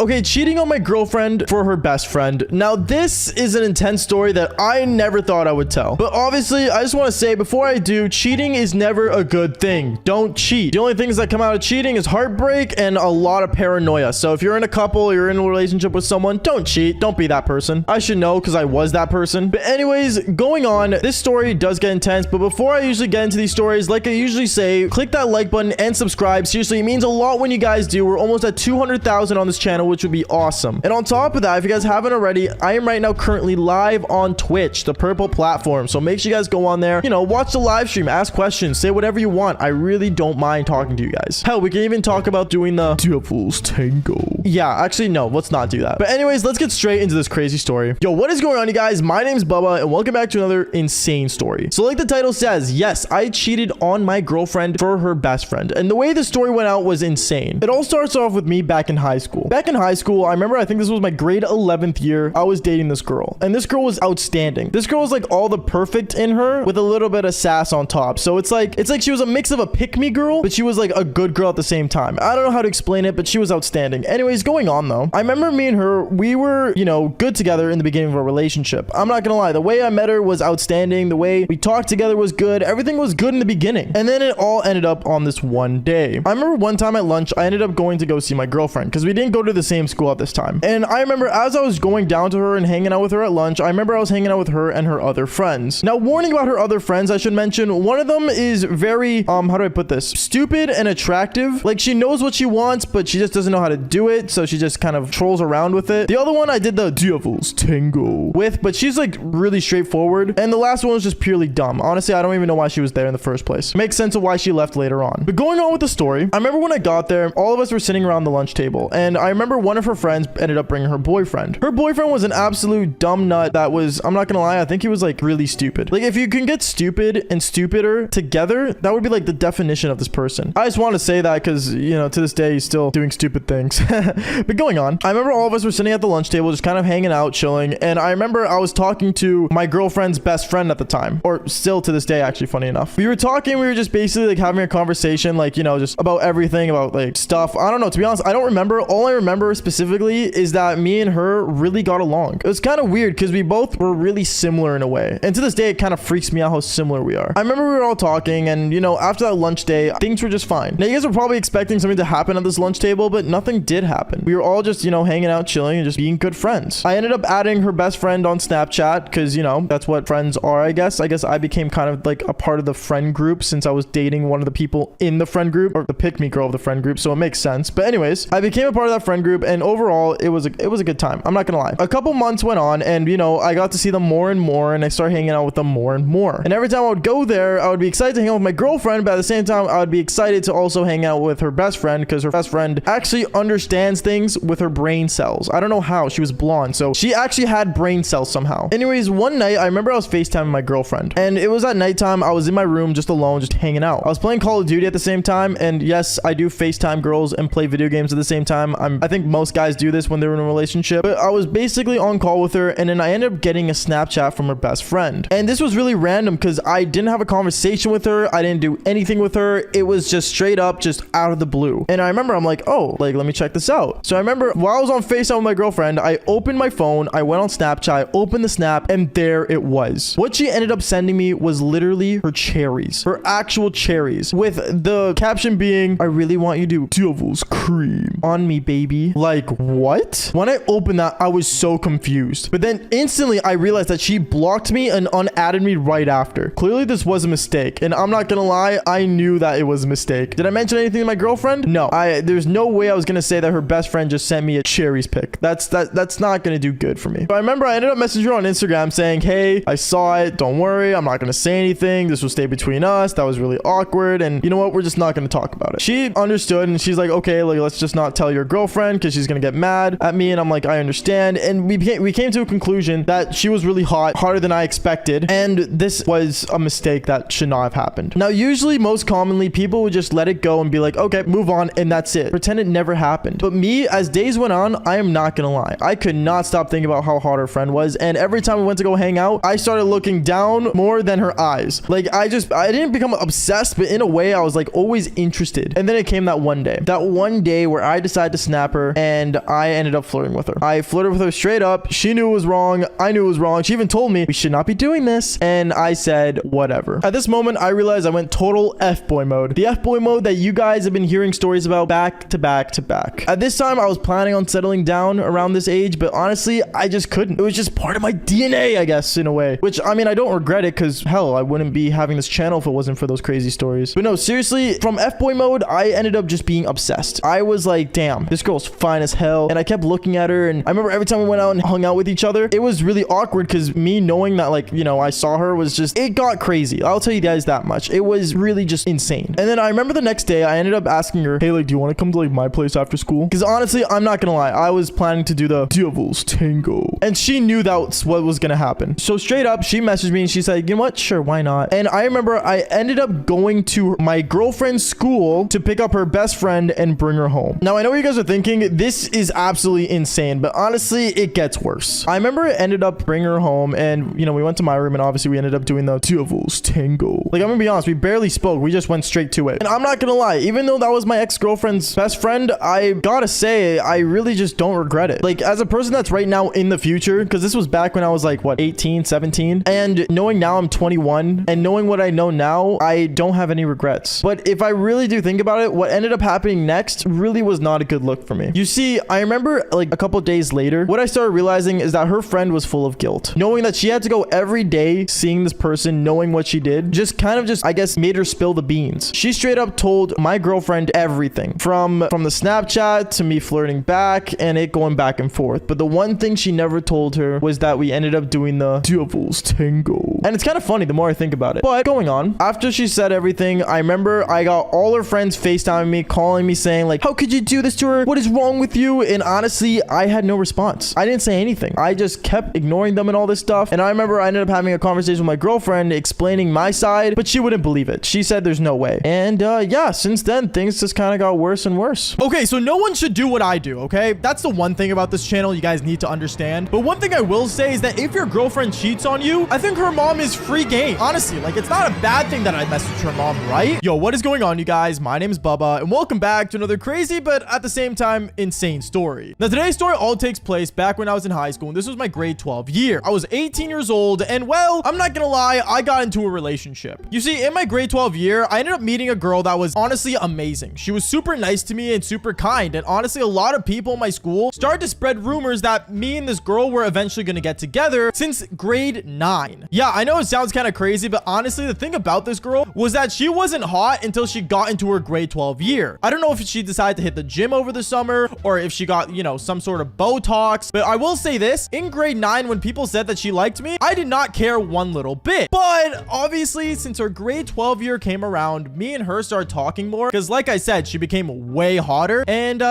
Okay, cheating on my girlfriend for her best friend. Now, this is an intense story that I never thought I would tell. But obviously, I just want to say before I do, cheating is never a good thing. Don't cheat. The only things that come out of cheating is heartbreak and a lot of paranoia. So if you're in a couple, you're in a relationship with someone, don't cheat. Don't be that person. I should know because I was that person. But anyways, going on, this story does get intense. But before I usually get into these stories, like I usually say, click that like button and subscribe. Seriously, it means a lot when you guys do. We're almost at 200,000 on this channel, which would be awesome. And on top of that, if you guys haven't already, I am right now currently live on Twitch, the purple platform. So make sure you guys go on there, you know, watch the live stream, ask questions, say whatever you want. I really don't mind talking to you guys. Hell, we can even talk about doing the Devil's Tango. Yeah, actually, no, let's not do that. But anyways, let's get straight into this crazy story. Yo, what is going on, you guys? My name's Bubba, and welcome back to another insane story. So like the title says, yes, I cheated on my girlfriend for her best friend. And the way the story went out was insane. It all starts off with me back in high school. Back in high school, I remember, I think this was my grade 11th year, I was dating this girl. And this girl was outstanding. This girl was like all the perfect in her with a little bit of sass on top. So it's like she was a mix of a pick-me girl, but she was like a good girl at the same time. I don't know how to explain it, but she was outstanding. Anyways, going on though, I remember me and her, we were, you know, good together in the beginning of our relationship. I'm not gonna lie, the way I met her was outstanding. The way we talked together was good. Everything was good in the beginning. And then it all ended up on this one day. I remember one time at lunch, I ended up going to go see my girlfriend because we didn't go to the same school at this time. And I remember as I was going down to her and hanging out with her at lunch, I remember I was hanging out with her and her other friends. Now, warning about her other friends, I should mention, one of them is very, how do I put this? Stupid and attractive. Like, she knows what she wants, but she just doesn't know how to do it. So she just kind of trolls around with it. The other one I did the Devil's Tango with, but she's like really straightforward. And the last one was just purely dumb. Honestly, I don't even know why she was there in the first place. Makes sense of why she left later on. But going on with the story, I remember when I got there, all of us were sitting around the lunch table. And I remember one of her friends ended up bringing her boyfriend. Her boyfriend was an absolute dumb nut that was, I'm not gonna lie, I think he was like really stupid. Like if you can get stupid and stupider together, that would be like the definition of this person. I just want to say that because, you know, to this day, he's still doing stupid things. But going on, I remember all of us were sitting at the lunch table, just kind of hanging out, chilling. And I remember I was talking to my girlfriend's best friend at the time, or still to this day, actually, funny enough. We were talking, we were just basically like having a conversation, like, you know, just about everything, about like stuff. I don't know, to be honest, I don't remember. All I remember specifically is that me and her really got along. It was kind of weird because we both were really similar in a way. And to this day, it kind of freaks me out how similar we are. I remember we were all talking and, you know, after that lunch day, things were just fine. Now, you guys were probably expecting something to happen at this lunch table, but nothing did happen. We were all just, you know, hanging out, chilling, and just being good friends. I ended up adding her best friend on Snapchat because, you know, that's what friends are, I guess. I guess I became kind of like a part of the friend group since I was dating one of the people in the friend group, or the pick-me girl of the friend group, so it makes sense. But anyways, I became a part of that friend group, and overall, it was a good time. I'm not gonna lie. A couple months went on, and, you know, I got to see them more and more, and I started hanging out with them more and more. And every time I would go there, I would be excited to hang out with my girlfriend, but at the same time, I would be excited to also hang out with her best friend because her best friend actually understands things with her brain cells. I don't know how. She was blonde, so she actually had brain cells somehow. Anyways, one night, I remember I was FaceTiming my girlfriend, and it was at nighttime. I was in my room just alone, just hanging out. I was playing Call of Duty at the same time, and yes, I do FaceTime girls and play video games at the same time. I think most guys do this when they're in a relationship, but I was basically on call with her, and then I ended up getting a Snapchat from her best friend. And this was really random because I didn't have a conversation with her. I didn't do anything with her. It was just straight up, just out of the blue. And I remember I'm like, oh, like, let me check this out. So I remember while I was on FaceTime with my girlfriend, I opened my phone, I went on Snapchat, I opened the snap, and there it was. What she ended up sending me was literally her cherries, her actual cherries, with the caption being, I really want you to Devil's cream on me, baby. Like, what? When I opened that, I was so confused. But then instantly I realized that she blocked me and unadded me right after. Clearly this was a mistake. And I'm not gonna lie, I knew that it was a mistake. Did I mention anything to my girlfriend? No. There's no way I was gonna say that her best friend just sent me a cherries pic. That's not gonna do good for me. But I remember I ended up messaging her on Instagram saying, hey, I saw it. Don't worry. I'm not gonna say anything. This will stay between us. That was really awkward. And you know what? We're just not gonna talk about it. She understood and she's like, okay, like, let's just not tell your girlfriend because she's gonna get mad at me. And I'm like, I understand. And we came to a conclusion that she was really hot, hotter than I expected. And this was a mistake that should not have happened. Now, usually, most commonly, people would just let it go and be like, okay, move on. And that's it. Pretend it never happened. But me, as days went on, I am not gonna lie. I could not stop thinking about how hot her friend was. And every time we went to go hang out, I started looking down more than her eyes. Like, I didn't become obsessed, but in a way, I was like always interested. And then it came that one day where I decided to snap her and I ended up flirting with her. I flirted with her straight up. She knew it was wrong. I knew it was wrong. She even told me we should not be doing this, and I said whatever. At this moment, I realized I went total F-boy mode. The F-boy mode that you guys have been hearing stories about back to back to back. At this time, I was planning on settling down around this age, but honestly, I just couldn't. It was just part of my DNA, I guess, in a way. Which, I mean, I don't regret it because, hell, I wouldn't be having this channel if it wasn't for those crazy stories. But no, seriously, from F-boy mode, I ended up just being obsessed. I was like, damn, this girl's fine as hell. And I kept looking at her, and I remember every time we went out and hung out with each other, it was really awkward because me knowing that, like, you know, I saw her was just, it got crazy. I'll tell you guys that much. It was really just insane. And then I remember the next day, I ended up asking her, hey, like, do you want to come to, like, my place after school? Because honestly, I'm not gonna lie, I was planning to do the Devil's Tango. And she knew that's what was gonna happen. So straight up, she messaged me and she said, you know what? Sure, why not? And I remember I ended up going to my girlfriend's school to pick up her best friend and bring her home. Now, I know what you guys are thinking. This is absolutely insane, but honestly, it gets worse. I remember it ended up bringing her home and, you know, we went to my room and obviously we ended up doing the Devil's Tango. Like, I'm gonna be honest, we barely spoke. We just went straight to it. And I'm not gonna lie, even though that was my ex-girlfriend's best friend, I gotta say, I really just don't regret it. Like, as a person that's right now in the future, because this was back when I was like, what, 18, 17? And knowing now I'm 21 and knowing what I know now, I don't have any regrets. But if I really do think about it, what ended up happening next really was not a good look for me. You see, I remember like a couple days later, what I started realizing is that her friend was full of guilt. Knowing that she had to go every day seeing this person, knowing what she did, just kind of just, I guess, made her spill the beans. She straight up told my girlfriend everything from the Snapchat to me flirting back and it going back and forth. But the one thing she never told her was that we ended up doing the Devil's Tango. And it's kind of funny the more I think about it. But going on, after she said everything, I remember I got all her friends FaceTiming me, calling me saying like, how could you do this to her? What is wrong with you? And honestly, I had no response. I didn't say anything. I just kept ignoring them and all this stuff. And I remember I ended up having a conversation with my girlfriend explaining my side, but she wouldn't believe it. She said there's no way. And yeah, since then, things just kind of got worse and worse. Okay, so no one should do what I do, okay? That's the one thing about this channel you guys need to understand. But one thing I will say is that if your girlfriend cheats on you, I think her mom is free game. Honestly, like, it's not a bad thing that I messaged her mom, right? Yo, what is going on, you guys? My name is Bubba, and welcome back to another crazy, but at the same time, insane story. Now, today's story all takes place back when I was in high school, and this was my grade 12 year. I was 18 years old, and well, I'm not gonna lie, I got into a relationship. You see, in my grade 12 year, I ended up meeting a girl that was honestly amazing. She was super nice to me and super kind, and honestly, a lot of people in my school started to spread rumors that me and this girl were eventually gonna get together since grade 9. Yeah, I know it sounds kind of crazy, but honestly, the thing about this girl was that she wasn't hot until she got into her grade 12 year. I don't know if she decided to hit the gym over the summer or if she got, you know, some sort of Botox, but I will say this, in grade 9, when people said that she liked me, I did not care one little bit. But obviously, since her grade 12 year came around, me and her started talking more because, like I said, she became way hotter, and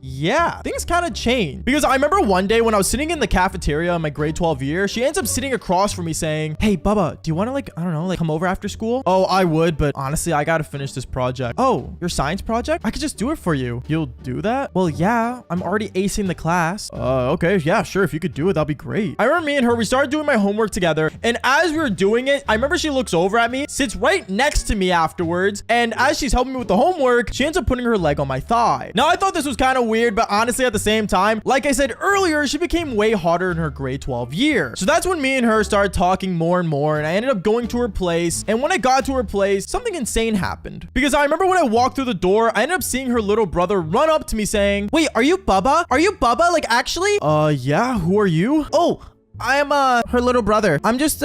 yeah, things kind of changed. Because I remember one day when I was sitting in the cafeteria in my grade 12 year, she ends up sitting across from me saying, hey, Bubba, do you want to, like, I don't know, like, come over after school? Oh, I would, but honestly, I gotta finish this project. Oh, your science project? I could just do it for you. You'll do that? Well, yeah, I'm already acing the class. Okay, yeah, sure, if you could do it, that'd be great. I remember me and her, we started doing my homework together, and as we were doing it, I remember she looks over at me, sits right next to me afterwards, and as she's helping me with the homework, she ends up putting her leg on my thigh. Now, I thought this was kind of weird, but honestly, at the same time, like I said earlier, she became way hotter in her grade 12 year. So that's when me and her started talking more and more, and I ended up going to her place. And when I got to her place, something insane happened. Because I remember when I walked through the door, I ended up seeing her little brother run up to me saying, wait, are you Bubba? Are you Bubba? Like, actually? Yeah, who are you? Oh, I am her little brother. I'm just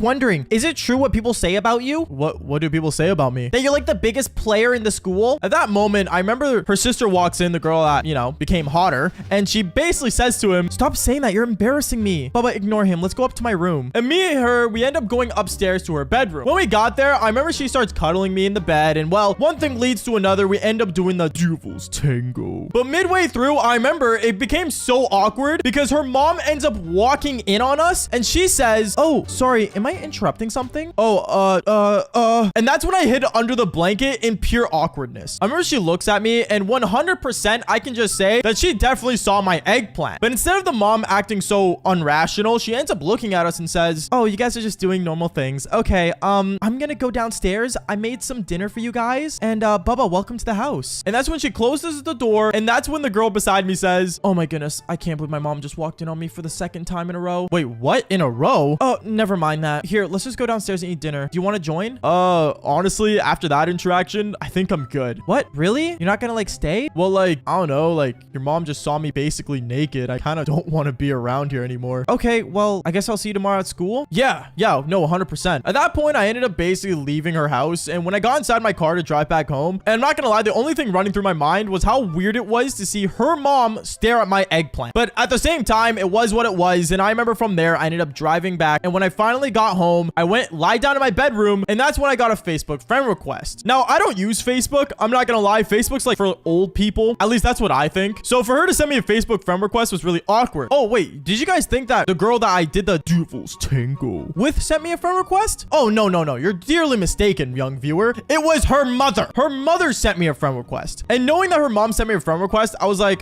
wondering, is it true what people say about you? What do people say about me? That you're like the biggest player in the school? At that moment, I remember her sister walks in, the girl that, you know, became hotter, and she basically says to him, stop saying that, you're embarrassing me. Bubba, ignore him. Let's go up to my room. And me and her, we end up going upstairs to her bedroom. When we got there, I remember she starts cuddling me in the bed, and well, one thing leads to another. We end up doing the Devil's Tango. But midway through, I remember it became so awkward because her mom ends up walking in on us. And she says, oh, sorry, am I interrupting something? And that's when I hid under the blanket in pure awkwardness. I remember she looks at me and 100% I can just say that she definitely saw my eggplant. But instead of the mom acting so unrational, she ends up looking at us and says, oh, you guys are just doing normal things. Okay, I'm gonna go downstairs. I made some dinner for you guys. And Bubba, welcome to the house. And that's when she closes the door. And that's when the girl beside me says, oh my goodness, I can't believe my mom just walked in on me for the second time in a row. Wait, what? In a row? Oh, never mind that. Here, let's just go downstairs and eat dinner. Do you want to join? Honestly, after that interaction, I think I'm good. What? Really? You're not gonna like stay? Well, like, I don't know, like your mom just saw me basically naked. I kind of don't want to be around here anymore. Okay, well, I guess I'll see you tomorrow at school. Yeah, no, 100%. At that point, I ended up basically leaving her house. And when I got inside my car to drive back home, and I'm not gonna lie, the only thing running through my mind was how weird it was to see her mom stare at my eggplant. But at the same time, it was what it was. And I remember from there, I ended up driving back. And when I finally got home, I went lie down in my bedroom, and that's when I got a Facebook friend request. Now, I don't use Facebook. I'm not gonna lie. Facebook's like for old people. At least that's what I think. So for her to send me a Facebook friend request was really awkward. Oh, wait. Did you guys think that the girl that I did the Devil's Tango with sent me a friend request? Oh, no. You're dearly mistaken, young viewer. It was her mother. Her mother sent me a friend request. And knowing that her mom sent me a friend request, I was like,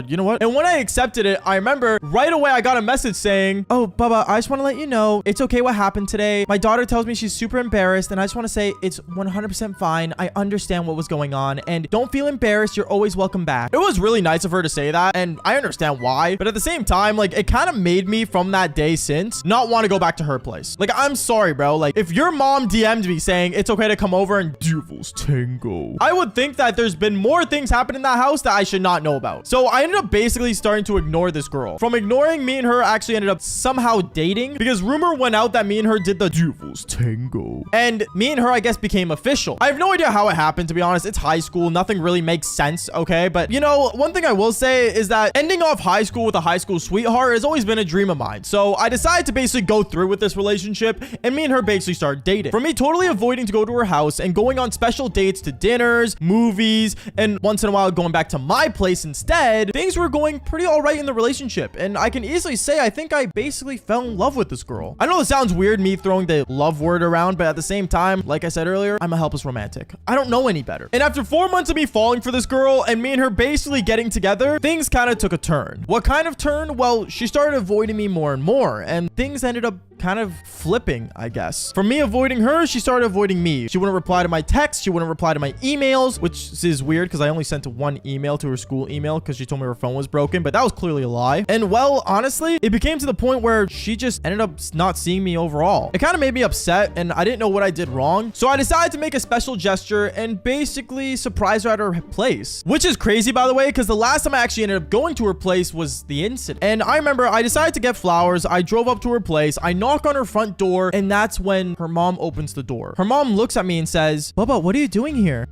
you know what? And when I accepted it, I remember right away I got a message saying, oh, Bubba, I just want to let you know it's okay what happened today. My daughter tells me she's super embarrassed, and I just want to say it's 100% fine. I understand what was going on, and don't feel embarrassed. You're always welcome back. It was really nice of her to say that, and I understand why, but at the same time, like, it kind of made me from that day since not want to go back to her place. Like, I'm sorry, bro. Like, if your mom DM'd me saying it's okay to come over and Devil's Tango, I would think that there's been more things happen in that house that I should not know about. So I ended up basically starting to ignore this girl. From ignoring, me and her actually ended up somehow dating because rumor went out that me and her did the Devil's Tango. And me and her, I guess, became official. I have no idea how it happened, to be honest. It's high school. Nothing really makes sense, okay? But, you know, one thing I will say is that ending off high school with a high school sweetheart has always been a dream of mine. So I decided to basically go through with this relationship, and me and her basically started dating. For me totally avoiding to go to her house and going on special dates to dinners, movies, and once in a while going back to my place instead, things were going pretty all right in the relationship. And I can easily say I think I basically fell in love with this girl. I know it sounds weird me throwing the love word around, but at the same time, like I said earlier, I'm a helpless romantic. I don't know any better. And after 4 months of me falling for this girl and me and her basically getting together, things kind of took a turn. What kind of turn? Well, she started avoiding me more and more, and things ended up kind of flipping, I guess. From me avoiding her, she started avoiding me. She wouldn't reply to my texts. She wouldn't reply to my emails, which is weird because I only sent one email to her school email because she told me her phone was broken, but that was clearly a lie. And well, honestly, it became to the point where she just ended up not seeing me overall. It kind of made me upset, and I didn't know what I did wrong. So I decided to make a special gesture and basically surprise her at her place, which is crazy, by the way, because the last time I actually ended up going to her place was the incident. And I remember I decided to get flowers. I drove up to her place. I knock on her front door, and that's when her mom opens the door. Her mom looks at me and says, Bubba, what are you doing here?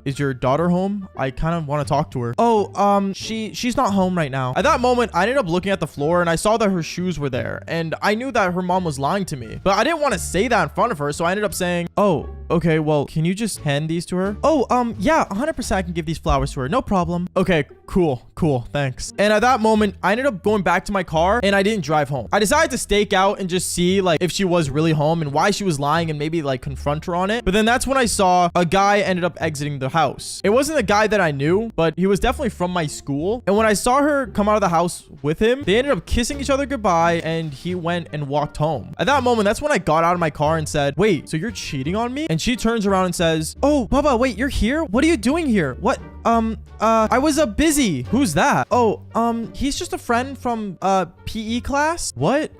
Is your daughter home? I kind of want to talk to her. Oh, she's not home right now. At that moment, I ended up looking at the floor, and I saw that her shoes were there, and I knew that her mom was lying to me, but I didn't want to say that in front of her, so I ended up saying, oh, okay, well, can you just hand these to her? Oh, yeah, 100% I can give these flowers to her. No problem. Okay, cool, thanks. And at that moment, I ended up going back to my car, and I didn't drive home. I decided to stake out and just see, like, if she was really home and why she was lying and maybe, like, confront her on it. But then that's when I saw a guy ended up exiting the house. It wasn't a guy that I knew, but he was definitely from my school. And when I saw her come out of the house with him, they ended up kissing each other goodbye, and he went and walked home. At that moment, that's when I got out of my car and said, wait, so you're cheating on me? And she turns around and says, oh, Bubba, wait, you're here? What are you doing here? What? I was busy. Who's that? Oh, he's just a friend from, PE class. What?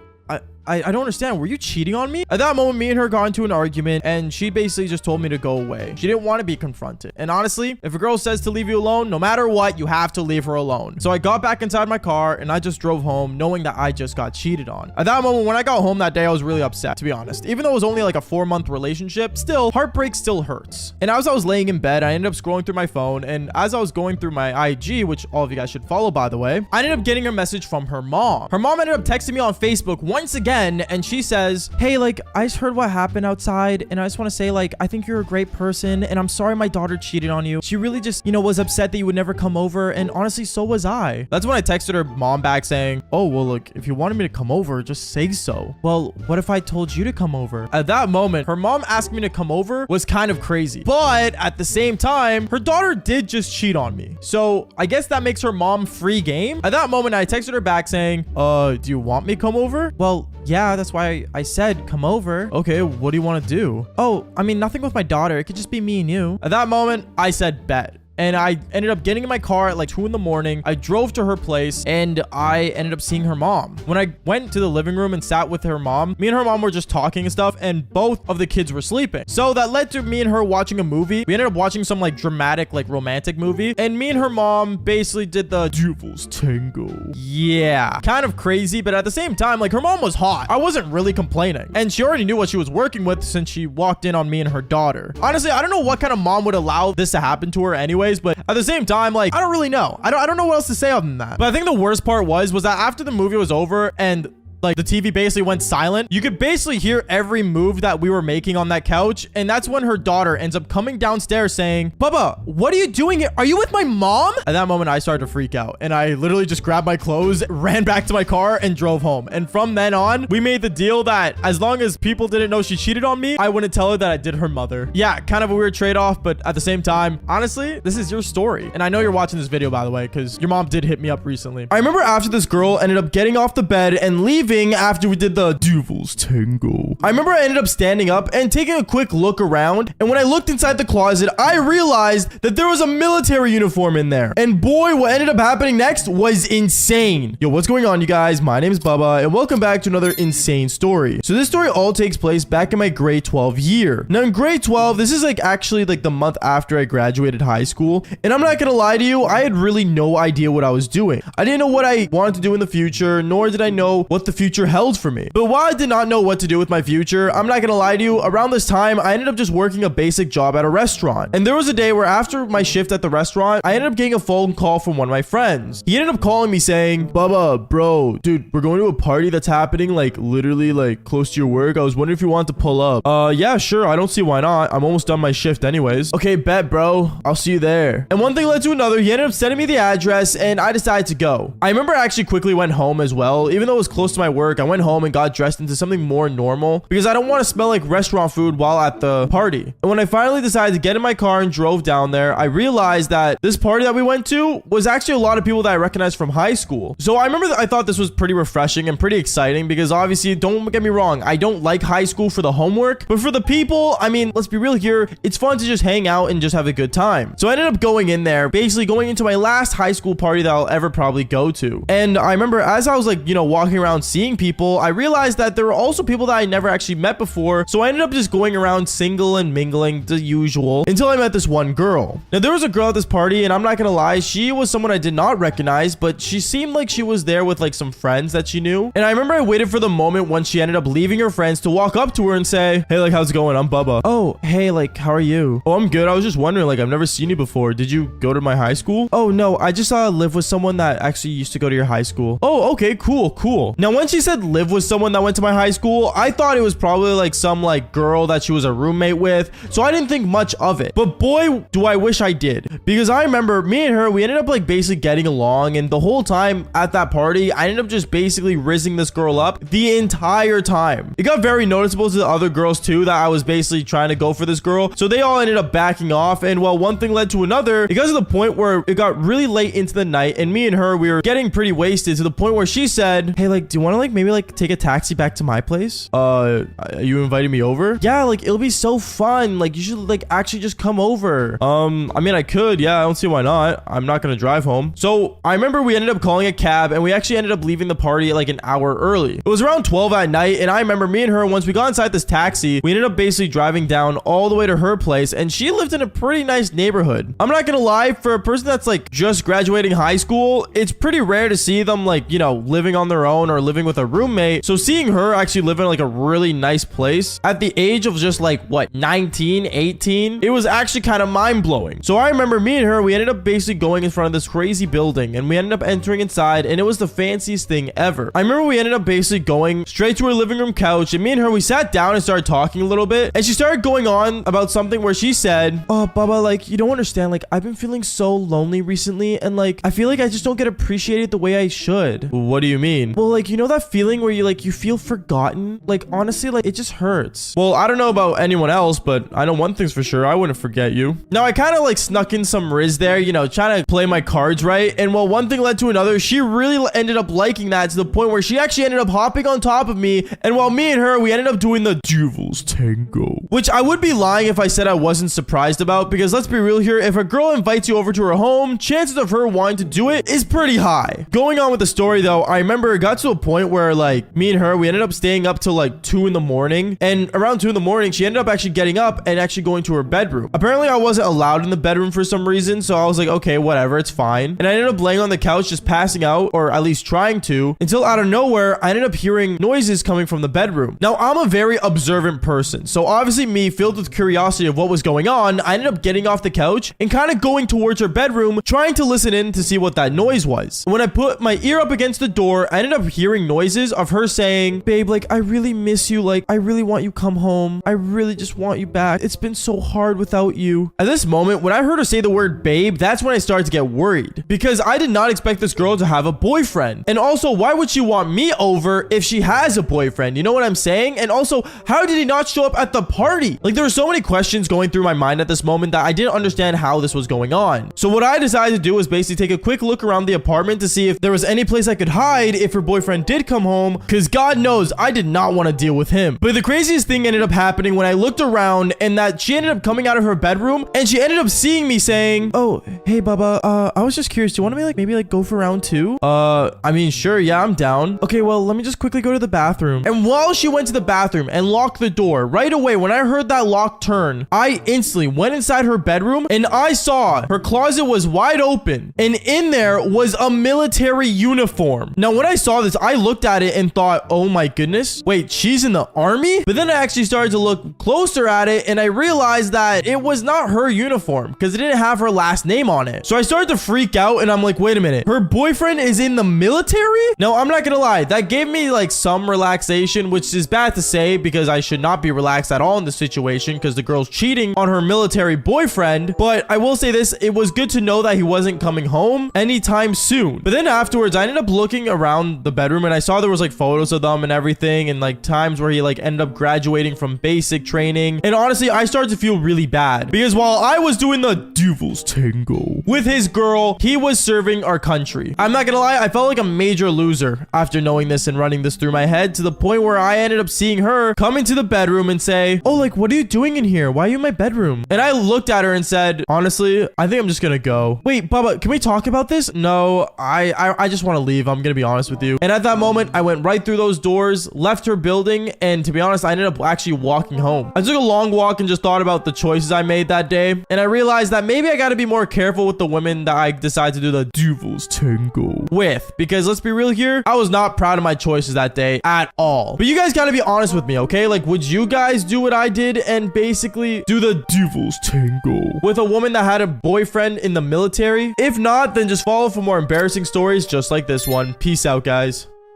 I don't understand. Were you cheating on me? At that moment, me and her got into an argument, and she basically just told me to go away. She didn't want to be confronted. And honestly, if a girl says to leave you alone, no matter what, you have to leave her alone. So I got back inside my car, and I just drove home knowing that I just got cheated on. At that moment, when I got home that day, I was really upset, to be honest. Even though it was only like a 4-month relationship, still, heartbreak still hurts. And as I was laying in bed, I ended up scrolling through my phone, and as I was going through my IG, which all of you guys should follow, by the way, I ended up getting a message from her mom. Her mom ended up texting me on Facebook once again, again, and she says, hey, like, I just heard what happened outside, and I just want to say, like, I think you're a great person, and I'm sorry my daughter cheated on you. She really just, was upset that you would never come over, and honestly, so was I. That's when I texted her mom back saying, oh, well, look, if you wanted me to come over, just say so. Well, what if I told you to come over? At that moment, her mom asking me to come over was kind of crazy. But at the same time, her daughter did just cheat on me. So I guess that makes her mom free game. At that moment, I texted her back saying, do you want me to come over? Well, yeah, that's why I said come over. Okay, what do you want to do? Oh, I mean, nothing with my daughter. It could just be me and you. At that moment, I said bet. And I ended up getting in my car at like 2 in the morning. I drove to her place and I ended up seeing her mom. When I went to the living room and sat with her mom, me and her mom were just talking and stuff, and both of the kids were sleeping. So that led to me and her watching a movie. We ended up watching some like dramatic, like romantic movie. And me and her mom basically did the devil's tango. Yeah, kind of crazy, but at the same time, like her mom was hot. I wasn't really complaining. And she already knew what she was working with since she walked in on me and her daughter. Honestly, I don't know what kind of mom would allow this to happen to her anyway. But at the same time, like, I don't really know. I don't know what else to say other than that. But I think the worst part was that after the movie was over and like the TV basically went silent, you could basically hear every move that we were making on that couch. And that's when her daughter ends up coming downstairs saying, Bubba, what are you doing here? Are you with my mom? At that moment, I started to freak out and I literally just grabbed my clothes, ran back to my car and drove home. And from then on, we made the deal that as long as people didn't know she cheated on me, I wouldn't tell her that I did her mother. Yeah, kind of a weird trade-off, but at the same time, honestly, this is your story. And I know you're watching this video, by the way, because your mom did hit me up recently. I remember after this girl ended up getting off the bed and leaving after we did the devil's tango. I remember I ended up standing up and taking a quick look around, and when I looked inside the closet, I realized that there was a military uniform in there. And boy, what ended up happening next was insane. Yo, what's going on, you guys? My name is Bubba, and welcome back to another insane story. So this story all takes place back in my grade 12 year. Now in grade 12, this is like actually like the month after I graduated high school, and I'm not gonna lie to you, I had really no idea what I was doing. I didn't know what I wanted to do in the future, nor did I know what the future held for me. But while I did not know what to do with my future, I'm not gonna lie to you, around this time, I ended up just working a basic job at a restaurant. And there was a day where after my shift at the restaurant, I ended up getting a phone call from one of my friends. He ended up calling me saying, Bubba, bro, dude, we're going to a party that's happening like literally like close to your work. I was wondering if you want to pull up. Yeah, sure. I don't see why not. I'm almost done my shift anyways. Okay, bet, bro. I'll see you there. And one thing led to another. He ended up sending me the address and I decided to go. I remember I actually quickly went home as well. Even though it was close to my work, I went home and got dressed into something more normal because I don't want to smell like restaurant food while at the party. And when I finally decided to get in my car and drove down there, I realized that this party that we went to was actually a lot of people that I recognized from high school. So I remember that I thought this was pretty refreshing and pretty exciting because obviously, don't get me wrong, I don't like high school for the homework, but for the people, I mean, let's be real here, it's fun to just hang out and just have a good time. So I ended up going in there, basically going into my last high school party that I'll ever probably go to. And I remember as I was like, walking around seeing people, I realized that there were also people that I never actually met before. So I ended up just going around single and mingling the usual until I met this one girl. Now there was a girl at this party and I'm not gonna lie, she was someone I did not recognize, but she seemed like she was there with like some friends that she knew. And I remember I waited for the moment when she ended up leaving her friends to walk up to her and say, hey, like, how's it going? I'm Bubba. Oh, hey, like, how are you? Oh, I'm good. I was just wondering, like, I've never seen you before. Did you go to my high school? Oh, no, I just live with someone that actually used to go to your high school. Oh, okay, cool. Now, when she said live with someone that went to my high school, I thought it was probably like some like girl that she was a roommate with. So I didn't think much of it. But boy, do I wish I did. Because I remember me and her, we ended up like basically getting along. And the whole time at that party, I ended up just basically rizzing this girl up the entire time. It got very noticeable to the other girls too that I was basically trying to go for this girl. So they all ended up backing off. And well, one thing led to another. It got to the point where it got really late into the night. And me and her, we were getting pretty wasted to the point where she said, hey, like, do you want to like maybe like take a taxi back to my place? Are you inviting me over? Yeah, like it'll be so fun. Like you should like actually just come over. I mean, I could. Yeah, I don't see why not. I'm not gonna drive home. So I remember we ended up calling a cab and we actually ended up leaving the party like an hour early. It was around 12 at night and I remember me and her, once we got inside this taxi, we ended up basically driving down all the way to her place and she lived in a pretty nice neighborhood. I'm not gonna lie, for a person that's like just graduating high school, it's pretty rare to see them like, living on their own or living living with a roommate. So seeing her actually live in like a really nice place at the age of just like what, 19, 18, it was actually kind of mind-blowing. So I remember me and her, we ended up basically going in front of this crazy building, and we ended up entering inside, and it was the fanciest thing ever. I remember we ended up basically going straight to her living room couch, and me and her, we sat down and started talking a little bit, and she started going on about something where she said, "Oh, Baba, like, you don't understand, like, I've been feeling so lonely recently, and like, I feel like I just don't get appreciated the way I should." What do you mean? Well, like, you know that feeling where you like, you feel forgotten? Like, honestly, like, it just hurts. Well, I don't know about anyone else, but I know one thing's for sure, I wouldn't forget you. Now, I kind of like snuck in some riz there, you know, trying to play my cards right, and well, one thing led to another. She really ended up liking that to the point where she actually ended up hopping on top of me, and while me and her, we ended up doing the Devil's Tango, which I would be lying if I said I wasn't surprised about, because let's be real here, if a girl invites you over to her home, chances of her wanting to do it is pretty high. Going on with the story though, I remember it got to a point where like me and her, we ended up staying up till like 2 in the morning, and around 2 in the morning, she ended up actually getting up and actually going to her bedroom. Apparently I wasn't allowed in the bedroom for some reason, so I was like, okay, whatever, it's fine. And I ended up laying on the couch just passing out, or at least trying to, until out of nowhere, I ended up hearing noises coming from the bedroom. Now, I'm a very observant person, so obviously me, filled with curiosity of what was going on, I ended up getting off the couch and kind of going towards her bedroom, trying to listen in to see what that noise was. When I put my ear up against the door, I ended up hearing noises of her saying, "Babe, like, I really miss you. Like, I really want you to come home. I really just want you back. It's been so hard without you." At this moment, when I heard her say the word babe, that's when I started to get worried, because I did not expect this girl to have a boyfriend. And also, why would she want me over if she has a boyfriend? You know what I'm saying? And also, how did he not show up at the party? Like, there were so many questions going through my mind at this moment that I didn't understand how this was going on. So what I decided to do was basically take a quick look around the apartment to see if there was any place I could hide if her boyfriend did come home, because God knows I did not want to deal with him. But the craziest thing ended up happening when I looked around, and that she ended up coming out of her bedroom, and she ended up seeing me saying, "Oh, hey Baba, I was just curious, do you want to maybe go for round 2? I mean, sure, yeah, I'm down. Okay, well, let me just quickly go to the bathroom." And while she went to the bathroom and locked the door, right away when I heard that lock turn, I instantly went inside her bedroom, and I saw her closet was wide open, and in there was a military uniform. Now, when I saw this, I looked at it and thought, oh my goodness, wait, she's in the army? But then I actually started to look closer at it, and I realized that it was not her uniform, because it didn't have her last name on it. So I started to freak out, and I'm like, wait a minute, her boyfriend is in the military? No, I'm not gonna lie, that gave me like some relaxation, which is bad to say because I should not be relaxed at all in this situation, because the girl's cheating on her military boyfriend. But I will say this, it was good to know that he wasn't coming home anytime soon. But then afterwards, I ended up looking around the bedroom, and I saw there was like photos of them and everything, and like times where he like ended up graduating from basic training. And honestly, I started to feel really bad, because while I was doing the Devil's Tango with his girl, he was serving our country. I'm not gonna lie, I felt like a major loser after knowing this and running this through my head, to the point where I ended up seeing her come into the bedroom and say, "Oh, like, what are you doing in here? Why are you in my bedroom?" And I looked at her and said, "Honestly, I think I'm just gonna go." "Wait, Baba, can we talk about this?" "No, I just want to leave. I'm gonna be honest with you." And at that moment, I went right through those doors, left her building, and to be honest, I ended up actually walking home. I took a long walk and just thought about the choices I made that day, and I realized that maybe I gotta be more careful with the women that I decide to do the Devil's Tango with, because let's be real here, I was not proud of my choices that day at all. But you guys gotta be honest with me, okay? Like, would you guys do what I did and basically do the Devil's Tango with a woman that had a boyfriend in the military? If not, then just follow for more embarrassing stories just like this one. Peace out, guys.